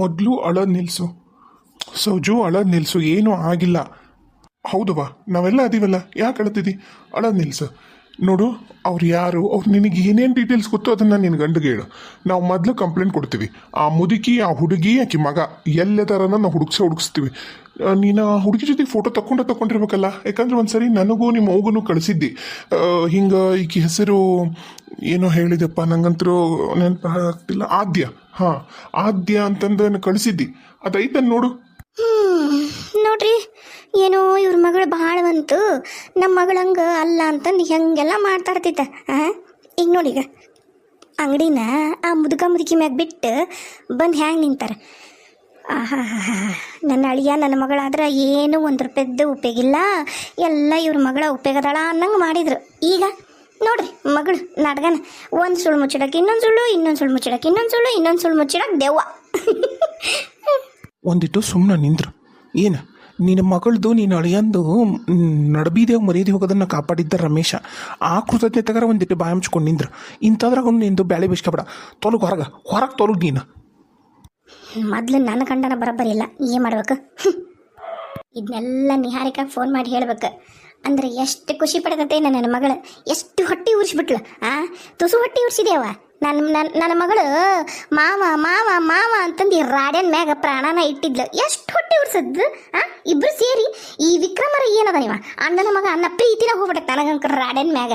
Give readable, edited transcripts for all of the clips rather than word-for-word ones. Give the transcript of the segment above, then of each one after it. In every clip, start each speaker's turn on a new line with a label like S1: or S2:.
S1: ಮೊದಲು ಅಳೋದು ನಿಲ್ಲಿಸು. ಸೌಜು, ಅಳೋದು ನಿಲ್ಲಿಸು, ಏನೂ ಆಗಿಲ್ಲ. ಹೌದವ್ವ, ನಾವೆಲ್ಲ ಅದೀವಲ್ಲ, ಯಾಕೆ ಅಳತಿದ್ದಿ? ಅಳೋದು ನಿಲ್ಲಿಸು. ನೋಡು, ಅವ್ರು ಯಾರು, ಅವ್ರು ನಿನಗೆ ಏನೇನು ಡೀಟೇಲ್ಸ್ ಗೊತ್ತು ಅದನ್ನು ನಿನ್ನ ಗಂಡಿಗೆ ಹೇಳು. ನಾವು ಮೊದಲು ಕಂಪ್ಲೇಂಟ್ ಕೊಡ್ತೀವಿ. ಆ ಮುದುಕಿ, ಆ ಹುಡುಗಿ, ಆಕಿ ಮಗ ಎಲ್ಲದರನ್ನ ನಾವು ಹುಡುಗಿಸ್ತೀವಿ. ನೀನು ಆ ಹುಡುಗಿ ಜೊತೆ ಫೋಟೋ ತಗೊಂಡಿರ್ಬೇಕಲ್ಲ. ಯಾಕಂದ್ರೆ ಒಂದ್ಸರಿ ನನಗೂ ನಿಮ್ಮ ಮಗುನೂ ಕಳಿಸಿದ್ದಿ. ಹಿಂಗೆ ಈಕಿ ಹೆಸರು ಏನೋ ಹೇಳಿದಪ್ಪ, ನಂಗಂತರೂ ನೆನಪಾಗ್ತಿಲ್ಲ. ಆದ್ಯ. ಹಾಂ, ಆದ್ಯ ಅಂತಂದು ಕಳಿಸಿದ್ದಿ. ಅದೈತನ್ ನೋಡು.
S2: ನೋಡ್ರಿ, ಏನೋ ಇವ್ರ ಮಗಳು ಭಾಳ ಬಂತು, ನಮ್ಮ ಮಗಳಂಗೆ ಅಲ್ಲ ಅಂತಂದು ಹೆಂಗೆಲ್ಲ ಮಾತಾಡ್ತಿದ್ದ. ಈಗ ನೋಡಿ, ಈಗ ಅಂಗಡಿನ ಆ ಮುದುಕಿ ಮ್ಯಾಗ ಬಿಟ್ಟು ಬಂದು ಹ್ಯಾಂಗೆ ನಿಂತಾರೆ. ನನ್ನ ಅಳಿಯ ನನ್ನ ಮಗಳಾದ್ರೆ ಏನೂ ₹1 ಉಪಯೋಗಿಲ್ಲ, ಎಲ್ಲ ಇವ್ರ ಮಗಳ ಉಪಯೋಗದಾಳ ಅನ್ನಂಗೆ ಮಾಡಿದ್ರು. ಈಗ ನೋಡ್ರಿ, ಮಗಳು ನಾಟಕನ ಒಂದು ಸುಳ್ಳು ಮುಚ್ಚಿಡಕ್ಕೆ ಇನ್ನೊಂದು ಸುಳ್ಳು, ಇನ್ನೊಂದು ಸುಳ್ಳು ಮುಚ್ಚಿಡಕ್ಕೆ ಇನ್ನೊಂದು ಸುಳ್ಳು, ಇನ್ನೊಂದು ಸುಳ್ಳು ಮುಚ್ಚಿಡಕ್ಕೆ ದೆವ್ವ.
S1: ಒಂದಿಟ್ಟು ಸುಮ್ಮನೆ ನಿಂದ್ರು. ಏನು ನಿನ್ನ ಮಗಳದು, ನೀನು ಅಳಿಯಂದು ನಡಬೀದೇವ್ ಮರ್ಯಾದೆ ಹೋಗೋದನ್ನು ಕಾಪಾಡಿದ್ದ ರಮೇಶ. ಆ ಕೃತಜ್ಞತೆಗಾರ ಒಂದಿಟ್ಟು ಬಾಯಿ ಹಂಚ್ಕೊಂಡು ನಿಂದ್ರು. ಇಂಥದ್ರಾಗ ನಿಂದು ಬ್ಯಾಳೆ ಬೇಸ್ಕೊಬೇಡ. ತೊಲಗು, ಹೊರಗೆ ತೊಲಗು ನೀನು.
S2: ಮೊದಲು ನನ್ನ ಕಂಡನ ಬರೋಬ್ಬರಿ ಇಲ್ಲ, ಏನು ಮಾಡ್ಬೇಕು? ಇದನ್ನೆಲ್ಲ ನಿಹಾರಿಕಾಗ ಫೋನ್ ಮಾಡಿ ಹೇಳ್ಬೇಕು. ಅಂದ್ರೆ ಎಷ್ಟು ಖುಷಿ ಪಡ್ಕತ್ತೆ ನನ್ನ ಮಗಳು. ಎಷ್ಟು ಹೊಟ್ಟೆ ಉರಿಸ್ಬಿಟ್ಲು. ತುಸು ಹೊಟ್ಟೆ ಉರಿಸಿದೇವ ನನ್ನ ಮಗಳು. ಮಾವ ಮಾವ ಮಾವ ಅಂತಂದು ರಾಡ್ಯನ್ ಮ್ಯಾಗ ಪ್ರಾಣನ ಇಟ್ಟಿದ್ಲು. ಎಷ್ಟು ಹೊಟ್ಟೆ ಉರ್ಸದ್ದು. ಇಬ್ರು ಸೇರಿ ಈ ವಿಕ್ರಮರ ಏನದ ಇವ ಅಣ್ಣನ ಮಗ ಅನ್ನ ಪ್ರೀತಿನ ಹೋಗ್ಬಿಟ್ಟೆ ನನಗಂಕ ರಾಡ್ಯನ್ ಮ್ಯಾಗ.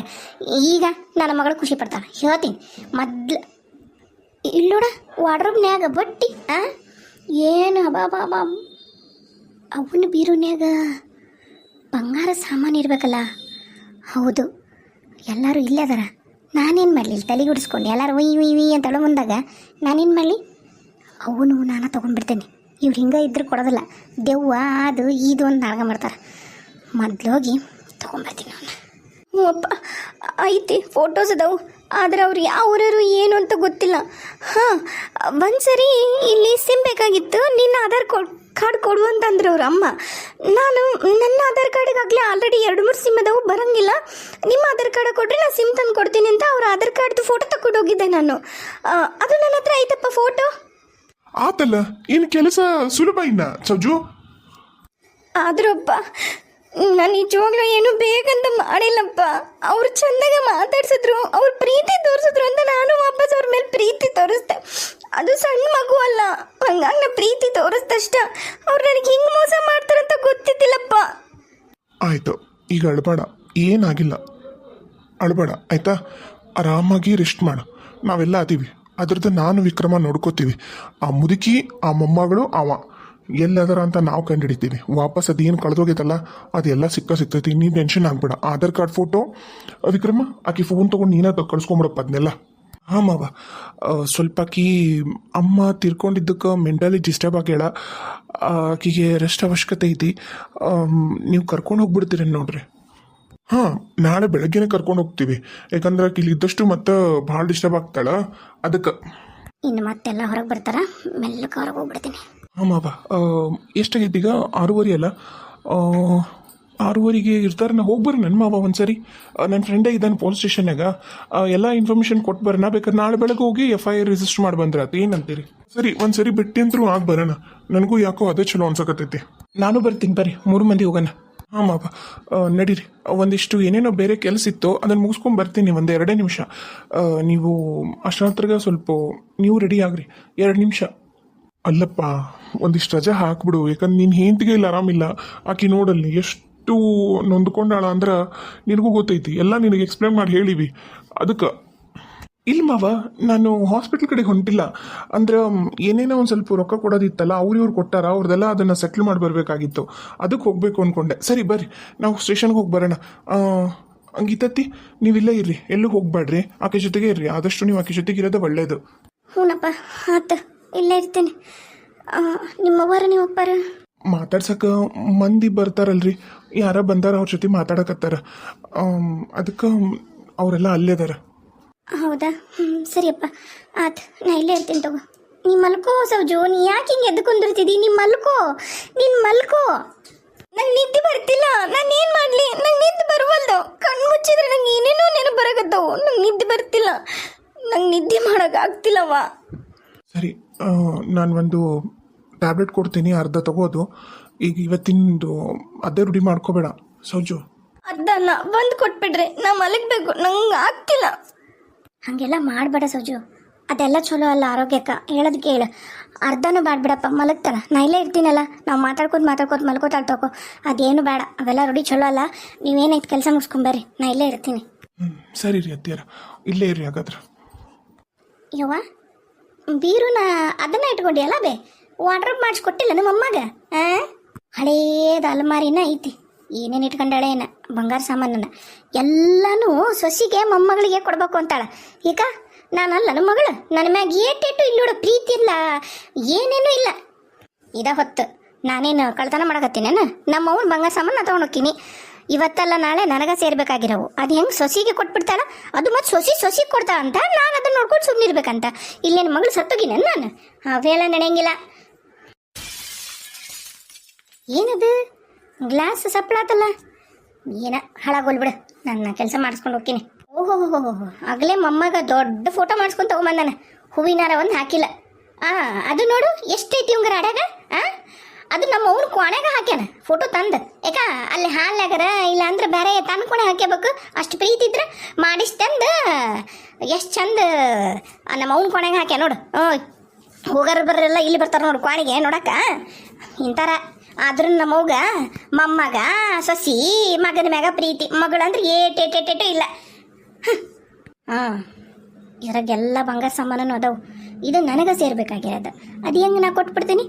S2: ಈಗ ನನ್ನ ಮಗಳು ಖುಷಿ ಪಡ್ತಾಳೆ, ಹೇಳ್ತೀನಿ. ಮೊದ್ಲು ಇಲ್ಲೋಡ ವಾಡ್ರೂಬ್ನ್ಯಾಗ ಬಟ್ಟಿ ಏನು ಬಾಬಾ ಅವನ ಬೀರುನ್ಯಾಗ ಬಂಗಾರ ಸಾಮಾನು ಇರ್ಬೇಕಲ್ಲ. ಹೌದು, ಎಲ್ಲರೂ ಇಲ್ಲೇ ಅದಾರ. ನಾನೇನು ಮಾಡಲಿ? ತಲೆಗೆ ಉಡಿಸ್ಕೊಂಡು ಎಲ್ಲರೂ ಒಯ್ ಅಂತ ಹೇಳೋ ಮುಂದಾಗ ನಾನೇನು ಮಾಡಲಿ? ಅವನು ನಾನು ತೊಗೊಂಡ್ಬಿಡ್ತೇನೆ. ಇವ್ರು ಹಿಂಗೆ ಇದ್ರೆ ಕೊಡೋದಿಲ್ಲ. ದೆವ್ವ ಅದು ಇದು ಅಂತ ನಾಟಕ ಮಾಡ್ತಾರೆ. ಮೊದ್ಲೋಗಿ ತೊಗೊಂಬರ್ತೀನಿ ಅವನ್ನ. ಹ್ಞೂ ಅಪ್ಪ, ಐತಿ, ಫೋಟೋಸ್ ಅದಾವು. ಆದರೆ ಅವ್ರು ಯಾವ ಊರವರು ಏನು ಅಂತ ಗೊತ್ತಿಲ್ಲ. ಒಂದು ಸರಿ ಇಲ್ಲಿ ಸಿಮ್ ಬೇಕಾಗಿತ್ತು, ನಿನ್ನ ಆಧಾರ್ ಕಾರ್ಡ್ ಕೊಡು ಅಂತಂದ್ರೆ ಅವ್ರ ಅಮ್ಮ. ನಾನು ನನ್ನ ಆಧಾರ್ ಕಾರ್ಡಿಗಾಗಲೇ ಆಲ್ರೆಡಿ 2-3 ಸಿಮ್ ಅದಾವು, ಬರೋಂಗಿಲ್ಲ. ನಿಮ್ಮ ಆಧಾರ್ ಕಾರ್ಡ್ ಕೊಟ್ಟರೆ ನಾನು ಸಿಮ್ ತಂದು ಕೊಡ್ತೀನಿ ಅಂತ ಅವ್ರ ಆಧಾರ್ ಕಾರ್ಡ್ದು ಫೋಟೋ ತಗೊಂಡು ಹೋಗಿದ್ದೆ ನಾನು. ಅದು ನನ್ನ ಹತ್ರ ಐತಪ್ಪ ಫೋಟೋ.
S1: ಆತಲ್ಲ, ಏನು ಕೆಲಸ ಸುಲಭ ಇನ್ನ ಸೌಜು.
S2: ಆದ್ರಪ್ಪ, ನಾನು ನಿಜವಾಗ್ಲೂ ಏನು ಬೇಕಂತ ಮಾಡಿಲ್ಲಪ್ಪ. ಅವ್ರು ಚಂದಾಗ ಮಾತಾಡ್ಸಿದ್ರು, ಅವ್ರ ಪ್ರೀತಿ ತೋರಿಸಿದ್ರು ಅಂತ ನಾನು ವಾಪಸ್ ಅವ್ರ ಮೇಲೆ ಪ್ರೀತಿ ತೋರಿಸ್ದೆ. ಅದು ಸಣ್ಣ ಮಗು ಅಲ್ಲ, ಹಂಗಾಗಿ ನಾ ಪ್ರೀತಿ ತೋರಿಸ್ದಷ್ಟ. ಅವ್ರು ನನಗೆ ಹಿಂಗೆ ಮೋಸ ಮಾಡ್ತಾರಂತ ಗೊತ್ತಿದ್ದಿಲ್ಲಪ್ಪ.
S1: ಆಯಿತು, ಈಗ ಅಳಬೇಡ, ಏನಾಗಿಲ್ಲ, ಅಳಬೇಡ ಆಯಿತಾ. ಆರಾಮಾಗಿ ರೆಸ್ಟ್ ಮಾಡು. ನಾವೆಲ್ಲ ಅದೀವಿ. ಅದ್ರದ್ದು ನಾನು ವಿಕ್ರಮ ನೋಡ್ಕೋತೀವಿ. ಆ ಮುದುಕಿ, ಆ ಮೊಮ್ಮಗಳು, ಅವ ಎಲ್ಲದರ ಅಂತ ನಾವು ಕಂಡುಹಿಡಿತೀವಿ. ವಾಪಸ್ ಅದೇನು ಕಳೆದೋಗೈತಲ್ಲ ಅದೆಲ್ಲ ಸಿಗ್ತೈತಿ. ನೀನು ಟೆನ್ಷನ್ ಆಗ್ಬೇಡ. ಆಧಾರ್ ಕಾರ್ಡ್ ಫೋಟೋ ವಿಕ್ರಮ, ಆಕಿ ಫೋನ್ ತೊಗೊಂಡು ನೀನೇ ಕಳ್ಸ್ಕೊಂಬಿಡಪ್ಪ ಅದನ್ನೆಲ್ಲ. ಹಾಂ ಮಾವ, ಸ್ವಲ್ಪ ಆಕಿ ಅಮ್ಮ ತೀರ್ಕೊಂಡಿದ್ದಕ್ಕೆ ಮೆಂಟಲಿ ಡಿಸ್ಟರ್ಬ್ ಆಗ್ಯಾಳ. ಆಕಿಗೆ ರೆಸ್ಟ್ ಅವಶ್ಯಕತೆ ಐತಿ. ನೀವು ಕರ್ಕೊಂಡು ಹೋಗ್ಬಿಡ್ತೀರಿ ನೋಡ್ರಿ. ಹಾಂ, ನಾಳೆ ಬೆಳಗ್ಗೆನೇ ಕರ್ಕೊಂಡು ಹೋಗ್ತೀವಿ. ಯಾಕಂದ್ರೆ ಆಕಿ ಇಲ್ಲಿ ಇದ್ದಷ್ಟು ಮತ್ತೆ ಭಾಳ ಡಿಸ್ಟರ್ಬ್ ಆಗ್ತಾಳ, ಅದಕ್ಕೆ.
S2: ಇನ್ನು ಮತ್ತೆಲ್ಲ ಹೊರಗೆ ಬರ್ತಾರ, ಮೆಲ್ಲಕ್ಕೆ ಹೊರಗೆ ಹೋಗ್ಬಿಡ್ತೀನಿ.
S1: ಹಾಂ ಮಾವ, ಎಷ್ಟಾಗೈತಿ ಈಗ? 6:30 ಅಲ್ಲ? 6:30ಗೆ ಇರ್ತಾರೆ. ನಾ ಹೋಗ್ಬರ್ರಿ ನನ್ನ ಮಾವ ಒಂದ್ಸರಿ. ನನ್ನ ಫ್ರೆಂಡೇ ಇದ್ದಾನೆ ಪೊಲೀಸ್ ಸ್ಟೇಷನ್ನಾಗ. ಎಲ್ಲ ಇನ್ಫಾರ್ಮೇಷನ್ ಕೊಟ್ಟು ಬರೋಣ. ಬೇಕಾದ್ರೆ ನಾಳೆ ಬೆಳಗ್ಗೆ ಹೋಗಿ FIR ರಿಜಿಸ್ಟರ್ ಮಾಡಿ ಬಂದ್ರೆ ಅದು ಏನಂತೀರಿ? ಸರಿ, ಒಂದ್ಸರಿ ಬಿಟ್ಟು ಅಂತರೂ ಆಗಿ ಬರೋಣ. ನನಗೂ ಯಾಕೋ ಅದೇ ಚಲೋ ಅನ್ಸಕತ್ತೈತಿ. ನಾನು ಬರ್ತೀನಿ, ಬರ್ರಿ 3 ಮಂದಿ ಹೋಗೋಣ. ಹಾಂ ಮಾವ, ನಡೀರಿ. ಒಂದಿಷ್ಟು ಏನೇನೋ ಬೇರೆ ಕೆಲಸ ಇತ್ತು, ಅದನ್ನು ಮುಗಿಸ್ಕೊಂಡು ಬರ್ತೀನಿ. 1-2 ನಿಮಿಷ. ನೀವು ಅಷ್ಟೊತ್ತಿಗೆ ಸ್ವಲ್ಪ ನೀವು ರೆಡಿ ಆಗ್ರಿ. 2 ನಿಮಿಷ. ಅಲ್ಲಪ್ಪ, ಒಂದಿಷ್ಟು ರಜೆ ಹಾಕ್ಬಿಡು. ಯಾಕಂದ್ರೆ ನಿನ್ನ ಹೆಂಡತಿಗೆ ಇಲ್ಲಿ ಆರಾಮಿಲ್ಲ. ಆಕಿ ನೋಡಲ್ಲಿ ಎಷ್ಟು ನೊಂದ್ಕೊಂಡಾಳ ಅಂದ್ರೆ ನಿನಗೂ ಗೊತ್ತೈತಿ. ಎಲ್ಲ ನಿನಗೆ ಎಕ್ಸ್ಪ್ಲೇನ್ ಮಾಡಿ ಹೇಳಿವಿ. ಅದಕ್ಕೆ ಇಲ್ಲ ಮಾವ, ನಾನು ಹಾಸ್ಪಿಟ್ಲ್ ಕಡೆ ಹೊಂಟಿಲ್ಲ. ಅಂದ್ರೆ ಏನೇನೋ ಒಂದು ಸ್ವಲ್ಪ ರೊಕ್ಕ ಕೊಡೋದಿತ್ತಲ್ಲ, ಇವ್ರು ಕೊಟ್ಟಾರ. ಅವ್ರದ್ದೆಲ್ಲ ಅದನ್ನು ಸೆಟ್ಲ್ ಮಾಡಿ ಬರಬೇಕಾಗಿತ್ತು. ಅದಕ್ಕೆ ಹೋಗಬೇಕು ಅಂದ್ಕೊಂಡೆ. ಸರಿ ಬರ್ರಿ, ನಾವು ಸ್ಟೇಷನ್ಗೆ ಹೋಗಿ ಬರೋಣ. ಹಂಗಿತ್ತತ್ತಿ ನೀವಿಲ್ಲೇ ಇರ್ರಿ, ಎಲ್ಲೂ ಹೋಗ್ಬೇಡ್ರಿ. ಆಕೆ ಜೊತೆಗೆ ಇರ್ರಿ. ಆದಷ್ಟು ನೀವು ಆಕೆ ಜೊತೆಗೆ ಇರೋದು ಒಳ್ಳೇದು.
S2: ಹ್ಞೂನಪ್ಪ, ಆತ, ಇಲ್ಲೇ ಇರ್ತೇನೆ. ನಿಮ್ಮವ್ವಾರ ನಿಮ್ಮಪ್ಪಾರ
S1: ಮಾತಾಡ್ಸಕ್ಕೆ ಮಂದಿ ಬರ್ತಾರಲ್ರಿ, ಯಾರ ಬಂದಾರ, ಅವ್ರ ಜೊತೆ ಮಾತಾಡಕತ್ತಾರ. ಅದಕ್ಕೆ ಅವರೆಲ್ಲ ಅಲ್ಲೇ ಅದಾರ.
S2: ಹೌದಾ? ಸರಿಯಪ್ಪ, ಆತು, ನಾ ಇಲ್ಲೇ ಇರ್ತೀನಿ ತಗೋ. ನೀ ಮಲ್ಕೋ ಸೌಜು. ನೀ ಯಾಕೆ ಹಿಂಗೆ ಎದ್ದು ಕುಂದಿರ್ತಿದ್ದಿ? ನೀ ಮಲ್ಕೋ, ನಂಗೆ ನಿದ್ದೆ ಬರ್ತಿಲ್ಲ. ನಾನು ಏನು ಮಾಡಲಿ? ನಂಗೆ ನಿದ್ದೆ ಬರುವಲ್ದು. ಕಣ್ಣು ಮುಚ್ಚಿದ್ರೆ ನಂಗೆ ಏನೇನೋ ನೆನಪು ಬರಕತ್ತವು. ನಂಗೆ ನಿದ್ದೆ ಬರ್ತಿಲ್ಲ. ನಂಗೆ ನಿದ್ದೆ ಮಾಡೋಕ್ಕಾಗ್ತಿಲ್ಲವ.
S1: ಸರಿ, ನಾನು ಒಂದು ಟ್ಯಾಬ್ಲೆಟ್ ಕೊಡ್ತೀನಿ, ಅರ್ಧ ತಗೋದು. ಈಗ ಇವತ್ತಿಂದು ಅದೇ ರೂಢಿ ಮಾಡ್ಕೋಬೇಡ ಸೌಜು.
S2: ಅದನ್ನ ಬಂದು ಕೊಟ್ಬಿಡ್ರಿ, ನಾ ಮಲಗಬೇಕು, ನಂಗೆ ಆಗ್ತಿಲ್ಲ. ಹಾಗೆಲ್ಲ ಮಾಡಬೇಡ ಸೌಜು, ಅದೆಲ್ಲ ಚಲೋ ಅಲ್ಲ ಆರೋಗ್ಯಕ್ಕೆ. ಹೇಳೋದು ಕೇಳು, ಅರ್ಧನೂ ಬ್ಯಾಡ್ಬಿಡಪ್ಪ, ಮಲಗ್ತಾನ. ನಾ ಇಲ್ಲೇ ಇರ್ತೀನಲ್ಲ, ನಾವು ಮಾತಾಡ್ಕೋತ ಮಲ್ಕೋತಾಳ ತಗೋ. ಅದೇನು ಬೇಡ, ಅವೆಲ್ಲ ರೂಢಿ ಚಲೋ ಅಲ್ಲ. ನೀವೇನಾಯ್ತು ಕೆಲಸ ಮುಗಿಸ್ಕೊಂಬರ್ರಿ, ನಾ ಇಲ್ಲೇ ಇರ್ತೀನಿ.
S1: ಸರಿ ರೀ ಅತ್ತಿಯರ, ಇಲ್ಲೇ ಇರಿ ಹಾಗಾದ್ರೆ.
S2: ಯವ್ವ, ಬೀರುನ ಅದನ್ನ ಇಟ್ಕೊಂಡಿಯಲ್ಲ ಬೇ, ವಾರ್ಡ್ರೋಬ್ ಮಾಡಿಸ್ಕೊಟ್ಟಿಲ್ಲ ನಮ್ಮ ಅಮ್ಮಗೆ? ಹಳೇದ ಅಲ್ಮಾರಿನ ಐತಿ, ಏನೇನು ಇಟ್ಕೊಂಡಾಳೆ ಏನ ಬಂಗಾರ ಸಾಮಾನನ್ನ ಎಲ್ಲನೂ ಸೊಸಿಗೆ ಮೊಮ್ಮಗಳಿಗೆ ಕೊಡ್ಬೇಕು ಅಂತಾಳ. ಈಗ ನಾನಲ್ಲ ನಮ್ಮ ಮಗಳು, ನನ್ನ ಮ್ಯಾಗ ಏಟೇಟು ಇಲ್ಲೋಡ ಪ್ರೀತಿ ಇಲ್ಲ, ಏನೇನೂ ಇಲ್ಲ. ಇದ ಹೊತ್ತು ನಾನೇನು ಕಳ್ತನ ಮಾಡಕತ್ತೀನೇನು? ನಮ್ಮ ಅವ್ನ ಬಂಗಾರ ಸಾಮಾನು ನಾ ತೊಗೊಂಡೋಗ್ತೀನಿ. ಇವತ್ತಲ್ಲ ನಾಳೆ ನನಗೆ ಸೇರ್ಬೇಕಾಗಿರೋವು. ಅದು ಹೆಂಗೆ ಸೊಸಿಗೆ ಕೊಟ್ಬಿಡ್ತಾಳ, ಅದು ಮತ್ತು ಸೊಸಿ ಕೊಡ್ತಾಳ ಅಂತ ನಾನು ಅದನ್ನ ನೋಡ್ಕೊಂಡು ಸುಮ್ಮನಿರ್ಬೇಕಂತ. ಇಲ್ಲೇನು ಮಗಳು ಸತ್ತೋಗಿನ ನಾನು? ಅವೆಲ್ಲ ನಡೆಯಂಗಿಲ್ಲ. ಏನದು ಗ್ಲಾಸ್ ಸಪ್ಳಾತಲ್ಲ, ಏನ ಹಾಳಾಗೋಲ್ಬಿಡು, ನನ್ನ ಕೆಲಸ ಮಾಡಿಸ್ಕೊಂಡು ಹೋಗ್ತೀನಿ. ಓಹೋ, ಆಗಲೇ ಮೊಮ್ಮಗ ದೊಡ್ಡ ಫೋಟೋ ಮಾಡಿಸ್ಕೊಂಡು ತಗೊಂಬಂದಾನ, ಹೂವಿನಾರ ಒಂದು ಹಾಕಿಲ್ಲ. ಅದು ನೋಡು ಎಷ್ಟೈತಿ ಇವಂಗರ ಅಡ್ಯಾಗ. ಅದು ನಮ್ಮ ಅವ್ನ ಕೋಣೆಗ ಹಾಕ್ಯಾನ ಫೋಟೋ ತಂದು. ಯಾಕ ಅಲ್ಲಿ ಹಾಲ್ನಾಗರ ಇಲ್ಲ ಅಂದ್ರೆ ಬೇರೆ ತನ್ನ ಕೋಣೆ ಹಾಕ್ಯಬೇಕು. ಅಷ್ಟು ಪ್ರೀತಿ ಇದ್ರೆ ಮಾಡಿಸ್ತಂದು ಎಷ್ಟು ಚಂದ ನಮ್ಮ ಅವ್ನ ಕೋಣೆಗೆ ಹಾಕ್ಯ ನೋಡು. ಹೋಗಾರ ಬರ್ರೆಲ್ಲ ಇಲ್ಲಿ ಬರ್ತಾರೆ ನೋಡು ಕೋಣೆಗೆ ನೋಡಕ್ಕ ಇಂಥರ. ಆದ್ರೂ ನಮ್ಮವ್ಗ ಮೊಮ್ಮಗ ಸೊಸಿ ಮಗನ ಮ್ಯಾಗ ಪ್ರೀತಿ, ಮಗಳಂದ್ರೆ ಏಟೇಟೇಟೇಟು ಇಲ್ಲ. ಇದ್ರಾಗೆಲ್ಲ ಬಂಗಾರ ಸಾಮಾನು ಅದಾವು. ಇದು ನನಗೆ ಸೇರ್ಬೇಕಾಗಿರೋದು. ಅದು ಹೆಂಗೆ ನಾ ಕೊಟ್ಬಿಡ್ತೀನಿ?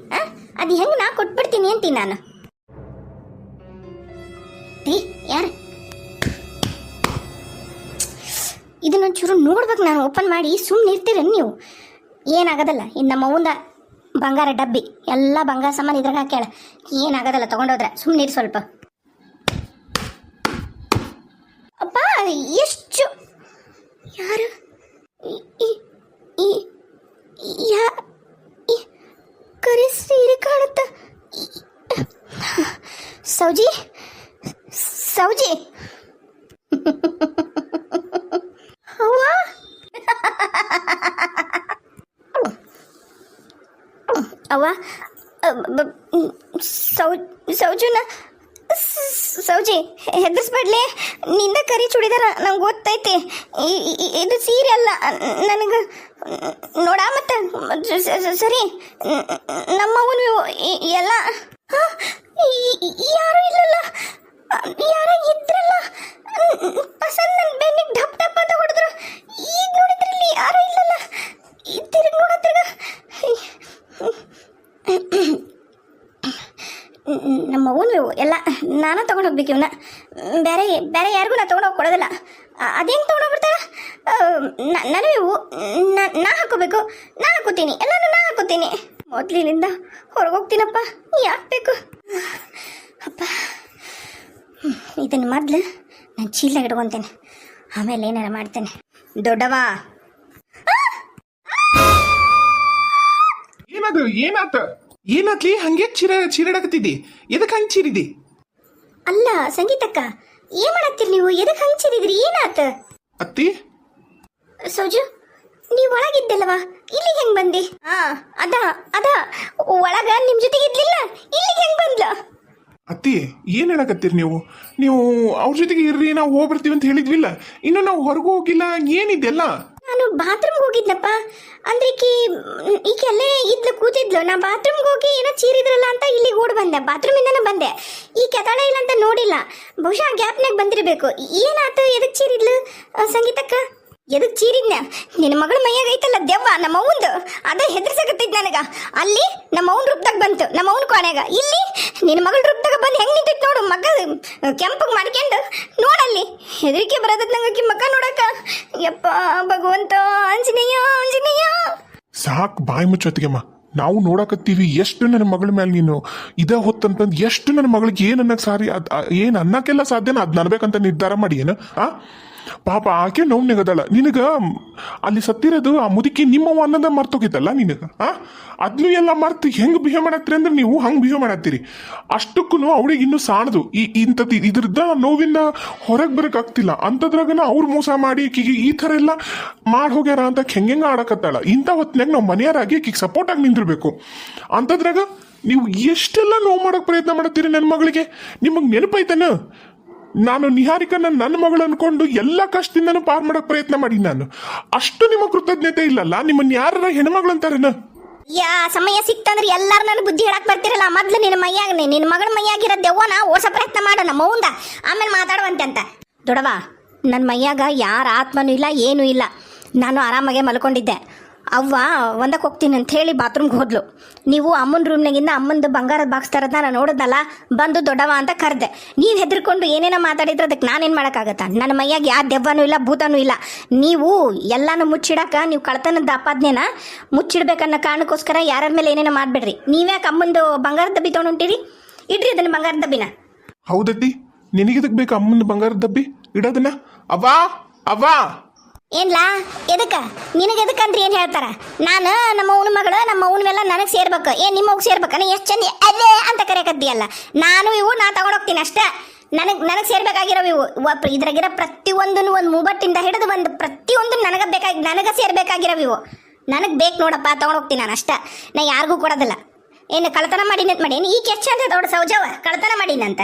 S2: ಅದು ಹೆಂಗೆ ನಾ ಕೊಟ್ಬಿಡ್ತೀನಿ ಅಂತೀನಿ ನಾನು. ಯಾರು ಇದನ್ನೊಂಚೂರು ನೋಡ್ಬೇಕು, ನಾನು ಓಪನ್ ಮಾಡಿ ಸುಮ್ಮನೆ ಇರ್ತೀರ ನೀವು? ಏನಾಗೋದಲ್ಲ. ಇನ್ನು ನಮ್ಮ ಅವ್ವಂದ ಬಂಗಾರ ಡಬ್ಬಿ ಎಲ್ಲ ಬಂಗಾರ ಸಾಮಾನು ಇದ್ರಾಗ ಹಾಕ್ಯಾಳ, ಏನಾಗೋದಲ್ಲ ತಗೊಂಡೋದ್ರೆ. ಸುಮ್ಮನೆ ಇರು ಸ್ವಲ್ಪ. ಅಪ್ಪ ಎಷ್ಟು ಯಾರು ಕರಿ ಸೀರೆ ಕಾಣುತ್ತ. ಸೌಜಿ ಅವ್ವ, ಅವ್ವ ಸೌಜಿ ಹೆದರ್ಸ್ಬೇಡ್ಲಿ, ನಿಂದ ಕರಿ ಚೂಡಿದಾರ ನಂಗೆ ಗೊತ್ತೈತಿ. ಇದು ಸೀರೆ ಅಲ್ಲ ನನಗೆ ನೋಡ. ಮತ್ತೆ ಸರಿ, ನಮ್ಮವನು ಎಲ್ಲ ಯಾರು ಇಲ್ಲಲ್ಲ, ಯಾರ ಇದ್ರಲ್ಲ ಪಸಂದ್ ನನ್ನ ಬೆನ್ನಿಗೆ ಢಪ್ ಢಪ್ ಅಂತ ಹೊಡೆದ್ರು. ಈಗ ನೋಡಿದ್ರಲ್ಲಿ ಯಾರು ಇಲ್ಲಲ್ಲ, ತಿರುಗಿ ನೋಡತ್ತಿರ್ಗ ನಮ್ಮ ಅವ್ನು ಎಲ್ಲ ನಾನು ತೊಗೊಂಡು ಹೋಗ್ಬೇಕು. ಇವನ್ನ ಬೇರೆ ಯಾರಿಗೂ ನಾ ತೊಗೊಂಡೋಗಿ ಕೊಡೋದಿಲ್ಲ. ಅದೇನು ತೊಗೊಂಡೋಗ್ಬಿಡ್ತಾರ? ನನಗೆ ನಾ ಹಾಕೋಬೇಕು, ನಾ ಹಾಕೋತೀನಿ, ಎಲ್ಲನೂ ನಾ ಹಾಕೋತೀನಿ. ಮೊದಲಿನಿಂದ ಹೊರಗೋಗ್ತೀನಪ್ಪ, ಯಾಕೆ ಬೇಕು ಅಪ್ಪ? ಇದನ್ನು ಮೊದಲು ನಾನು ಚೀಲ ಇಟ್ಕೊತೇನೆ, ಆಮೇಲೆ ಏನಾರ ಮಾಡ್ತೇನೆ. ದೊಡ್ಡವಾ
S1: ಏನದು? ಏನಾತ್ಲಿ ಹಂಗೆ ಚೀರಾಡಕತ್ತಿದ್ದಿ? ಎದಕ್ಕೆ ಹಂಗೆ ಚೀರಿದಿ?
S2: ಅಲ್ಲ ಸಂಗೀತಕ್ಕ, ಏನ್ ಮಾಡತ್ತೀರಿ ನೀವು? ಎದಕ್ಕೆ ಹಂಗೆ ಚೀರಿದ್ರಿ? ಏನಾತ
S1: ಅತ್ತಿ?
S2: ಸೋಜು, ನೀವು ಒಳಗಿದ್ದಲ್ವಾ, ಇಲ್ಲಿಗೆ ಹೆಂಗ್ ಬಂದಿ? ಅದ ಒಳಗ ನಿಮ್ ಜೊತೆಗೆ ಇದ್ಲಿಲ್ಲ, ಇಲ್ಲಿಗೆ ಹೆಂಗ್ ಬಂದ್ಲ?
S1: ಅತ್ತಿ ಏನ್ ಹೇಳಕತ್ತೀರಿ ನೀವು ಅವ್ರ ಜೊತೆಗೆ ಇರ್ರಿ, ನಾವು ಹೋಗ್ಬರ್ತೀವಿ ಅಂತ ಹೇಳಿದ್ವಿಲ್ಲ, ಇನ್ನು ನಾವು ಹೊರಗೂ ಹೋಗಿಲ್ಲ. ಏನಿದೆಲ್ಲ?
S2: ನಾನು ಬಾತ್ರೂಮ್ಗೆ ಹೋಗಿದ್ನಪ್ಪ. ಅಂದ್ರೆ ಈಕೆಲ್ಲೇ ಇದ್ಲು ಕೂತಿದ್ಲು. ನಾ ಬಾತ್ರೂಮ್ಗೆ ಹೋಗಿ ಏನೋ ಚೀರಿದ್ರಲ್ಲ ಅಂತ ಇಲ್ಲಿಗೆ ಓಡ್ ಬಂದೆ, ಬಾತ್ರೂಮಿಂದನೇ ಬಂದೆ. ಈ ಕೆತಾಳ ಇಲ್ಲ ಅಂತ ನೋಡಿಲ್ಲ, ಬಹುಶಃ ಗ್ಯಾಪ್ನಾಗ ಬಂದಿರಬೇಕು. ಏನಾಯ್ತು? ಎದಕ್ ಚೀರಿದ್ಲು ಸಂಗೀತಕ್ಕ? ಎದಕ್ ಚೀರಿದ್ನ? ನಿನ್ನ ಮಗಳ ಮೈಯಾಗ ಐತಲ್ಲ ದೆವ್ವ ನಮ್ಮ ಅವಂದು, ಅದ ಹೆದರ್ಸಕತ್ತಿದ್ ನನಗ. ಅಲ್ಲಿ ನಮ್ಮ ಅವನ ರೂಪದಾಗ ಬಂತು, ನಮ್ಮ ಅವನ ಕೋಣೆಗ. ಇಲ್ಲಿ ನಿನ್ನ ಮಗಳ ರೂಪದಾಗ ಬಂದು ಹೆಂಗ್ ನಿಂತಿತ್ತು ನೋಡು, ಮಗ ಕೆಂಪಗೆ ಮಾಡ್ಕೊಂಡು ನೋಡಲ್ಲಿ. ಹೆದರಿಕೆ ಬರೋದದ್ ನಂಗೆ ಮಗ ನೋಡಕ. ಯಪ್ಪ ಭಗವಂತ, ಆಂಜನೇಯ.
S1: ಸಾಕು, ಬಾಯಿ ಮುಚ್ಚೋತ್ತಿಗೆಮ್ಮ. ನಾವು ನೋಡಕತ್ತೀವಿ ಎಷ್ಟು ನನ್ನ ಮಗಳ ಮೇಲೆ ನೀನು ಇದ ಹೊತ್ತಂತಂದು ಎಷ್ಟು ನನ್ನ ಮಗಳಿಗೆ ಏನು ಅನ್ನಕ್ಕೆ ಸಾರಿ ಏನು ಅನ್ನಕ್ಕೆಲ್ಲ ಸಾಧ್ಯನ ಅದು ನನ್ಬೇಕಂತ ನಿರ್ಧಾರ ಮಾಡಿ ಏನು? ಪಾಪ ಆಕೆ ನೋವ್ನಾಗದಳ ನಿನಗ ಅಲ್ಲಿ ಸತ್ತಿರೋದು ಆ ಮುದುಕಿ ನಿಮ್ಮವ್ವ ಅನ್ನೋದ ಮರ್ತೋಗಿತ್ತಲ್ಲ ನಿನಗ ಅದನ್ನು ಎಲ್ಲ ಮರ್ತು ಹೆಂಗ್ ಬಿಹೇವ್ ಮಾಡತ್ತೀರಿ ಅಂದ್ರೆ ನೀವು ಹಂಗೆ ಬಿಹೇವ್ ಮಾಡತ್ತೀರಿ ಅಷ್ಟಕ್ಕೂ ಅವಳಿಗೆ ಇನ್ನೂ ಸಾಣದು ಇಂಥದ್ದು ಇದ್ರದ್ದ ನೋವಿಂದ ಹೊರಗೆ ಬರೋಕ್ಕಾಗ್ತಿಲ್ಲ ಅಂಥದ್ರಾಗನ ಅವ್ರು ಮೋಸ ಮಾಡಿ ಆಕಿಗೆ ಈ ಥರ ಎಲ್ಲ ಮಾಡಿ ಹೋಗ್ಯಾರ ಅಂತ ಹೆಂಗೆ ಆಡಕತ್ತಾಳ ಇಂಥ ಹೊತ್ತಿನಾಗ ನಾವು ಮನೆಯವರಾಗಿ ಆಕಿಗೆ ಸಪೋರ್ಟ್ ಆಗಿ ನಿಂದಿರ್ಬೇಕು ಅಂಥದ್ರಾಗ ನೀವು ಎಷ್ಟೆಲ್ಲ ನೋವು ಮಾಡೋಕೆ ಪ್ರಯತ್ನ ಮಾಡ್ತೀರಿ ನನ್ನ ಮಗಳಿಗೆ ನಿಮಗೆ ನೆನಪೈತನ ನಾನು ನಿಹಾರಿಕನ್ನ ನನ್ನ ಮಗಳು ಅನ್ಕೊಂಡು ಎಲ್ಲ ಕಷ್ಟದಿಂದನೂ ಪಾರ್ ಮಾಡೋಕೆ ಪ್ರಯತ್ನ ಮಾಡಿ ನಾನು ಅಷ್ಟು ನಿಮ್ಮ ಕೃತಜ್ಞತೆ ಇಲ್ಲಲ್ಲ ನಿಮ್ಮನ್ನ ಯಾರ ಹೆಣ್ಮಗಳು ಅಂತಾರೇನ
S2: ಸಮಯ ಸಿಕ್ತಂದ್ರೆ ಎಲ್ಲಾರು ನನ್ನ ಬುದ್ಧಿ ಹೇಳಕ್ ಬರ್ತಿರಲ್ಲ ಮೊದ್ಲು ನಿನ್ನ ಮೈಯಾಗ ನಿನ್ನ ಮಗಳ ಮೈಯಾಗಿರೋ ದೆವ್ವನ ಓಡ್ಸ ಪ್ರಯತ್ನ ಮಾಡೋಣ ಮೌಂದ ಆಮೇಲೆ ಮಾತಾಡುವಂತೆ ಅಂತ ದೊಡವ ನನ್ನ ಮೈಯಾಗ ಯಾರ ಆತ್ಮನೂ ಇಲ್ಲ ಏನೂ ಇಲ್ಲ ನಾನು ಆರಾಮಾಗೆ ಮಲ್ಕೊಂಡಿದ್ದೆ ಅವ್ವ ಒಂದಕ್ಕೆ ಹೋಗ್ತೀನಿ ಅಂತ ಹೇಳಿ ಬಾತ್ರೂಮ್ಗೆ ಹೋದ್ಲು ನೀವು ಅಮ್ಮನ ರೂಮ್ನಾಗಿಂದ ಅಮ್ಮಂದು ಬಂಗಾರದ ಬಾಕ್ಸ್ ತರದ್ನ ನಾನು ನೋಡಿದ್ನಲ್ಲ ಬಂದು ದೊಡ್ಡವ ಅಂತ ಕರೆದೆ ನೀವು ಹೆದರ್ಕೊಂಡು ಏನೇನೋ ಮಾತಾಡಿದ್ರೆ ಅದಕ್ಕೆ ನಾನೇನು ಮಾಡೋಕ್ಕಾಗತ್ತಾ ನನ್ನ ಮೈಯಾಗ ಯಾವ ದೆವ್ವನೂ ಇಲ್ಲ ಭೂತನೂ ಇಲ್ಲ ನೀವು ಎಲ್ಲಾನು ಮುಚ್ಚಿಡಕ ನೀವು ಕಳ್ತನದ ಅಪಾದನೆನ ಮುಚ್ಚಿಡ್ಬೇಕನ್ನೋ ಕಾರಣಕ್ಕೋಸ್ಕರ ಯಾರ ಮೇಲೆ ಏನೇನೋ ಮಾಡಬೇಡ್ರಿ ನೀವ್ಯಾಕೆ ಅಮ್ಮಂದು ಬಂಗಾರದ ಡಬ್ಬಿ ತೊಗೊಂಡು ಹೊಂಟಿರಿ ಇಡ್ರಿ ಅದನ್ನ ಬಂಗಾರದ ಡಬ್ಬಿನ
S1: ಹೌದತ್ತಿ ನಿನಗಿದಕ್ಕೆ ಬೇಕು ಅಮ್ಮನ ಬಂಗಾರದ ಡಬ್ಬಿ ಇಡೋದನ್ನ ಅವ್ವಾ ಅವ್ವಾ
S2: ಏನ್ಲಾ ಎದಕ್ಕ ನಿನಗೆ ಎದಕ್ಕಂದ್ರೆ ಏನು ಹೇಳ್ತಾರ ನಾನು ನಮ್ಮ ಅವನ ಮಗಳು ನಮ್ಮ ಅವನವೆಲ್ಲ ನನಗೆ ಸೇರ್ಬೇಕು ನಿಮ್ಮವ್ಗೆ ಸೇರ್ಬೇಕನ್ನ ಎಷ್ಟು ಚಂದ ಅಲ್ಲೇ ಅಂತ ಕರೆಯಕತ್ತೀಯಲ್ಲ ನಾನು ಇವು ನಾ ತಗೊಂಡೋಗ್ತೀನಿ ಅಷ್ಟೇ ನನಗೆ ಸೇರ್ಬೇಕಾಗಿರೋ ಇವು ಇದ್ರಾಗಿರೋ ಪ್ರತಿಯೊಂದನ್ನು ಒಂದು ಮೂಬಟ್ಟಿಂದ ಹಿಡಿದು ಒಂದು ಪ್ರತಿಯೊಂದು ನನಗೆ ಸೇರ್ಬೇಕಾಗಿರೋ ಇವು ನನಗೆ ಬೇಕು ನೋಡಪ್ಪ ತಗೊಂಡೋಗ್ತೀನಿ ನಾನು ಅಷ್ಟೇ ನಾ ಯಾರಿಗೂ ಕೊಡೋದಿಲ್ಲ ಏನು ಕಳ್ತನ ಮಾಡೀನಿ ಅಂತ ಮಾಡೀನಿ ಈಗ ಎಷ್ಟು ಚಂದ ದೊಡ್ಡ ಸೌಜವ ಕಳ್ತನ ಮಾಡೀನಂತ